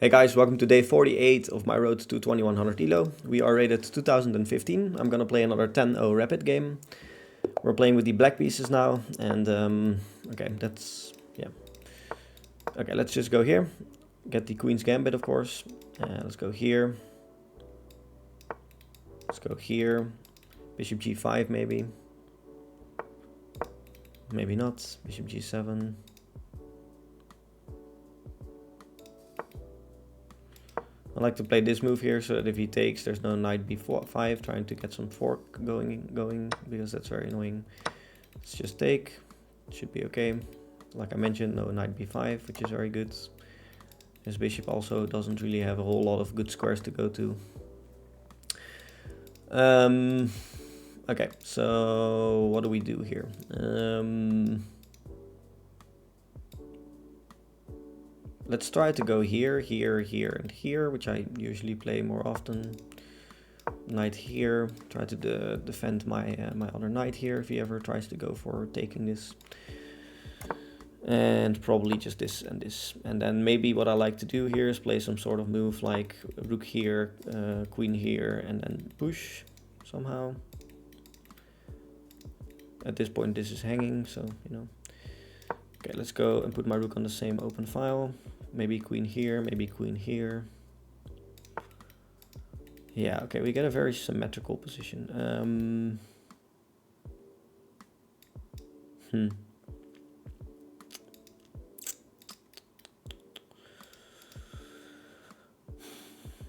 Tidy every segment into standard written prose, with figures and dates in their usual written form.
Hey guys, welcome to day 48 of my road to 2100 Elo. We are rated 2015. I'm gonna play another 10-0 rapid game. We're playing with the black pieces now, and okay, Okay, let's just go here. Get the Queen's Gambit, of course. Let's go here. Let's go here. Bishop G5 maybe. Maybe not. Bishop G7. I like to play this move here so that if he takes, there's no knight b5 trying to get some fork going because that's very annoying. Let's just take. Should be okay. Like I mentioned, no knight b5, which is very good. His bishop also doesn't really have a whole lot of good squares to go to. Okay, so what do we do here? Let's try to go here, here, here, and here, which I usually play more often. Knight here. Try to defend my my other knight here if he ever tries to go for taking this. And probably just this and this. And then maybe what I like to do here is play some sort of move like rook here, queen here, and then push somehow. At this point this is hanging, so you know. Okay, let's go and put my rook on the same open file. Maybe queen here, maybe queen here. Yeah, okay, we get a very symmetrical position.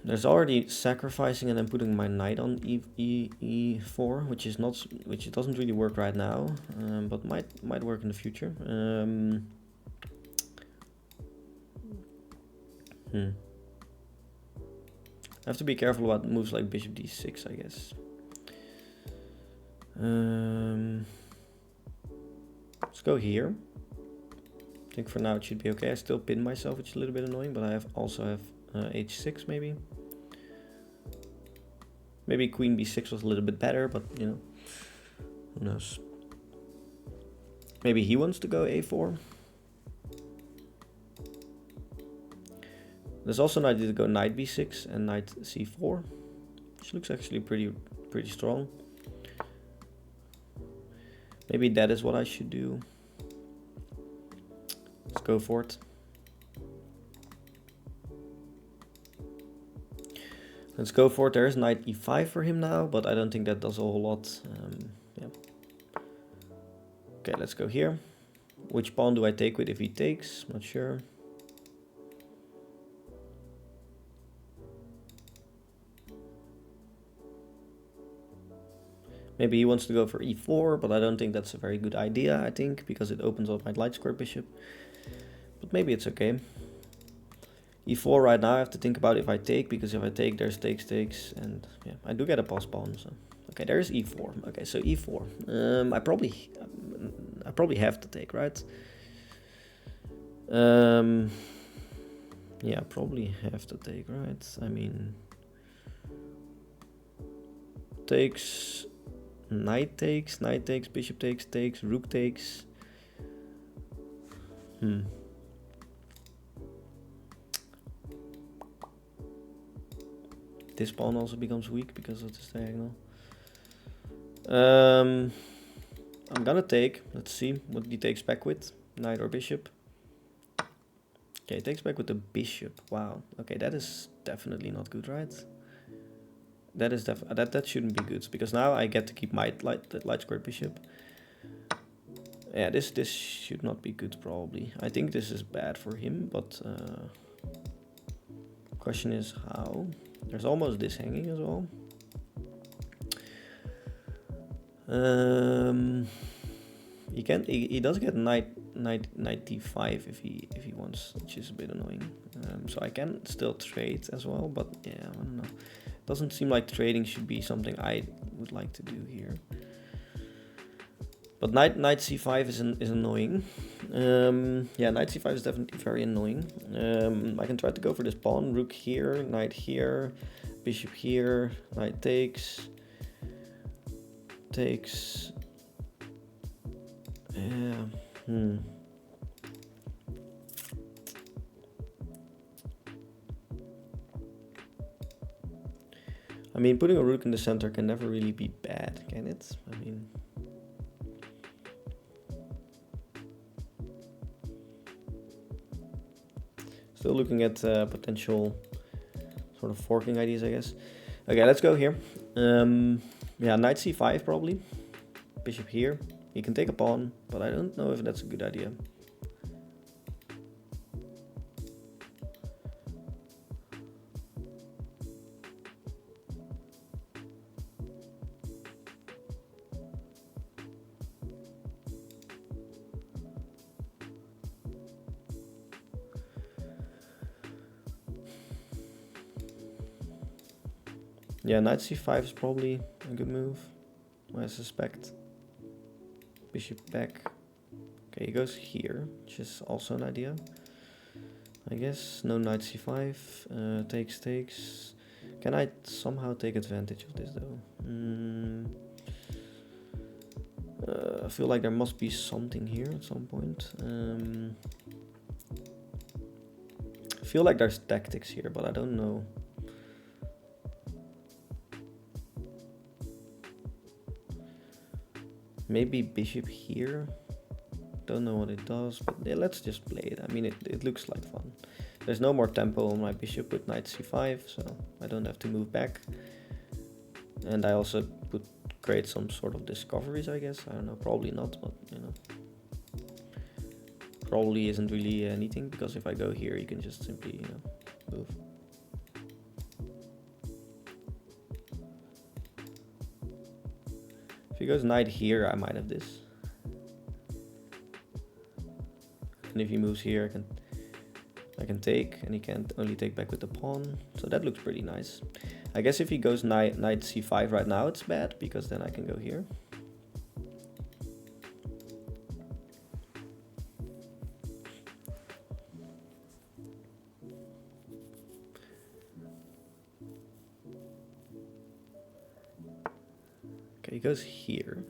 There's already sacrificing and then putting my knight on e4, which doesn't really work right now, but might work in the future. I have to be careful about moves like bishop d6, I guess. Let's go here. I think for now it should be okay. I still pin myself, which is a little bit annoying, but I also have h6 maybe. Maybe queen b6 was a little bit better, but you know, who knows. Maybe he wants to go a4. There's also an idea to go knight b6 and knight c4, which looks actually pretty strong. Maybe that is what I should do. Let's go for it. Let's go for it. There's knight e5 for him now, but I don't think that does a whole lot. Yeah. Okay, let's go here. Which pawn do I take with if he takes? Not sure. Maybe he wants to go for e4, but I don't think that's a very good idea, I think, because it opens up my light square bishop. But maybe it's okay. e4 right now I have to think about if I take, because if I take there's takes, and yeah, I do get a pass pawn, so okay, there's e4. Okay, so e4. I probably have to take, right? Yeah, probably have to take, right? I mean, takes, knight takes, bishop takes, rook takes. This pawn also becomes weak because of this diagonal. I'm gonna take. Let's see what he takes back with. Knight or bishop. Okay, he takes back with the bishop. Wow. Okay, that is definitely not good, right? That is that shouldn't be good, because now I get to keep my light square bishop. Yeah, this should not be good probably. I think this is bad for him, but question is how. There's almost this hanging as well. He does get knight d5 if he wants, which is a bit annoying. So I can still trade as well, but yeah, I don't know. Doesn't seem like trading should be something I would like to do here. But knight c5 is annoying. Yeah, knight c5 is definitely very annoying. I can try to go for this pawn. Rook here, knight here, bishop here, knight takes. Yeah. I mean, putting a rook in the center can never really be bad, can it? I mean... Still looking at potential sort of forking ideas, I guess. Okay, let's go here. Yeah, knight c5 probably. Bishop here. He can take a pawn, but I don't know if that's a good idea. Yeah, knight c5 is probably a good move, I suspect. Bishop back. Okay, he goes here, which is also an idea. I guess no knight c5, takes. Can I somehow take advantage of this though? I feel like there must be something here at some point. I feel like there's tactics here, but I don't know. Maybe bishop here. Don't know what it does, but yeah, let's just play it. I mean, it looks like fun. There's no more tempo on my bishop with knight c5, so I don't have to move back. And I also could create some sort of discoveries, I guess. I don't know, probably not, but you know. Probably isn't really anything, because if I go here, you can just simply, you know, move. If he goes knight here, I might have this. And if he moves here, I can take, and he can't only take back with the pawn. So that looks pretty nice. I guess if he goes knight c5 right now, it's bad, because then I can go here. Okay, he goes here.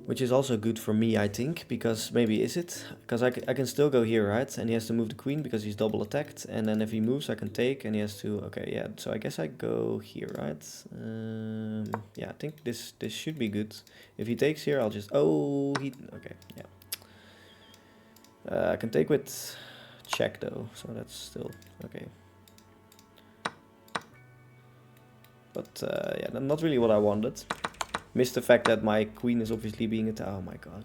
Which is also good for me, I think, because maybe is it? Because I can still go here, right? And he has to move the queen because he's double attacked. And then if he moves, I can take, and he has to... Okay, yeah, so I guess I go here, right? Yeah, I think this should be good. If he takes here, I'll just... Oh, he... Okay, yeah. I can take with check, though, so that's still... Okay. But, yeah, not really what I wanted. Missed the fact that my queen is obviously being attacked. Oh my god,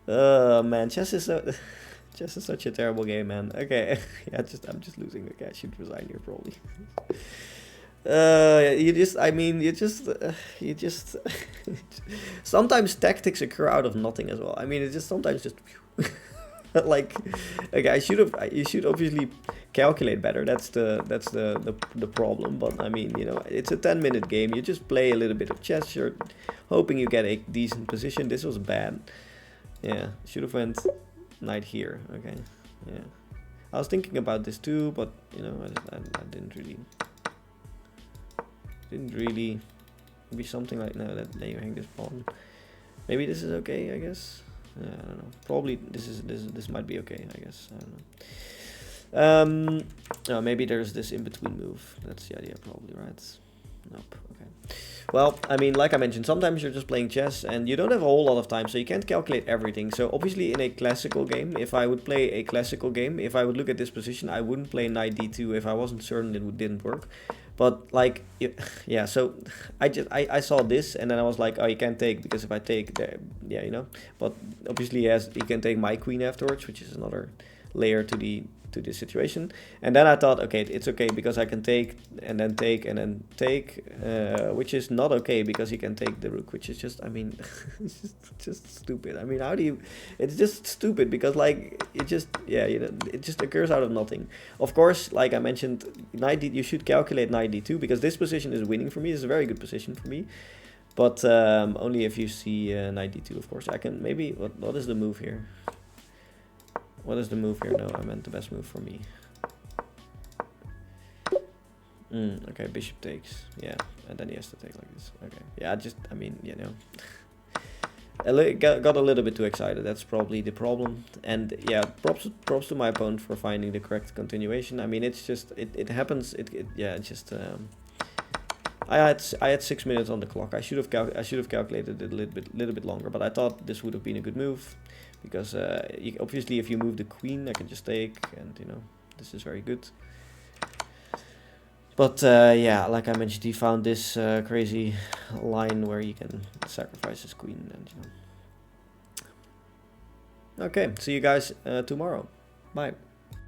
okay. Man, chess is such a terrible game, man. Okay, yeah, I'm just losing. Okay, I should resign here probably. You just sometimes tactics occur out of nothing as well. I mean, it's just sometimes just like, okay, you should obviously calculate better. That's the problem. But I mean, you know, it's a 10-minute game. You just play a little bit of chess. You're hoping you get a decent position. This was bad. Yeah, should have went knight here. Okay, yeah. I was thinking about this too, but you know, I didn't really. Maybe something like no. That you hang this pawn. Maybe this is okay, I guess. I don't know. Probably this might be okay, I guess. I don't know. Oh, maybe there's this in-between move. That's the idea, probably, right? Nope. Okay. Well, I mean, like I mentioned, sometimes you're just playing chess and you don't have a whole lot of time, so you can't calculate everything. So obviously in a classical game, if I would play a classical game, if I would look at this position, I wouldn't play knight d2 if I wasn't certain it didn't work. But like, yeah, so I saw this and then I was like, oh, you can't take, because if I take, yeah, you know. But obviously he can take my queen afterwards, which is another layer to this situation. And then I thought, okay, it's okay because I can take and then take and then take, which is not okay because he can take the rook, which is just, I mean, it's just stupid. I mean, how do you? It's just stupid because like it just, yeah, you know, it just occurs out of nothing. Of course, like I mentioned, you should calculate knight d2 because this position is winning for me. It's a very good position for me. But only if you see knight d2, of course. I can maybe, what is the move here? What is the move here? No, I meant the best move for me. Okay, bishop takes. Yeah, and then he has to take like this. Okay. Yeah, I mean, you know. got a little bit too excited. That's probably the problem. And yeah, props to my opponent for finding the correct continuation. I mean, it's just it happens. Yeah, it's just. I had 6 minutes on the clock. I should have calculated it a little bit longer. But I thought this would have been a good move, because obviously if you move the queen, I can just take, and you know, this is very good. But yeah, like I mentioned, he found this crazy line where he can sacrifice his queen, and you know. Okay, see you guys tomorrow. Bye.